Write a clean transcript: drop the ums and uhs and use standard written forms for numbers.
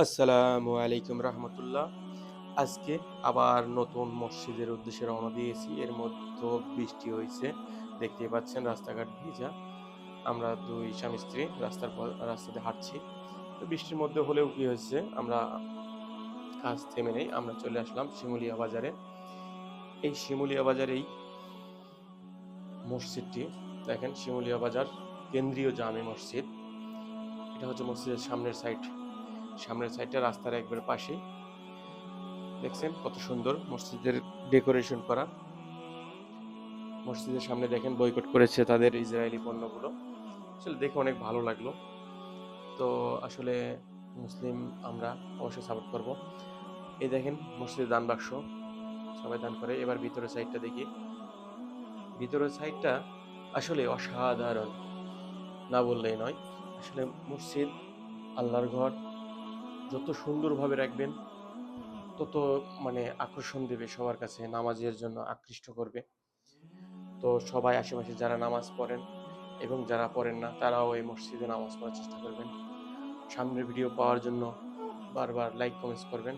আসসালামু আলাইকুম রহমতুল্লাহ। আজকে আবার নতুন মসজিদের উদ্দেশ্যে রওনা দিয়েছি। এর মধ্যে বৃষ্টি হয়েছে, দেখতেই পাচ্ছেন রাস্তাঘাট ভেজা। আমরা দুই স্বামী স্ত্রী রাস্তাতে হাঁটছি। তো বৃষ্টির মধ্যে হলেও কি হয়েছে, আমরা কাজ থেমে নেই, আমরা চলে আসলাম শিমুলিয়া বাজারে। এই শিমুলিয়া বাজারেই মসজিদটি দেখেন, শিমুলিয়া বাজার কেন্দ্রীয় জামে মসজিদ। এটা হচ্ছে মসজিদের সামনের সাইডটা রাস্তার একবার পাশে। দেখছেন কত সুন্দর মসজিদের ডেকোরেশন করা। মসজিদের সামনে দেখেন বয়কট করেছে তাদের ইসরায়েলি পণ্যগুলো। আসলে দেখে অনেক ভালো লাগলো। তো আসলে মুসলিম আমরা অবশ্যই সাপোর্ট করব। এই দেখেন মসজিদের দান বাক্স, সবাই দান করে। এবার ভিতরের সাইডটা দেখি। ভিতরের সাইডটা আসলে অসাধারণ, না বললেই নয়। আসলে মসজিদ, আল্লাহর ঘর, যত সুন্দরভাবে রাখবেন তত আকর্ষণ দেবে সবার কাছে, নামাজের জন্য আকৃষ্ট করবে। তো সবাই আশেপাশে যারা নামাজ পড়েন এবং যারা পড়েন না তারাও এই মসজিদে নামাজ পড়ার চেষ্টা করবেন। সামনের ভিডিও পাওয়ার জন্য বারবার লাইক কমেন্টস করবেন।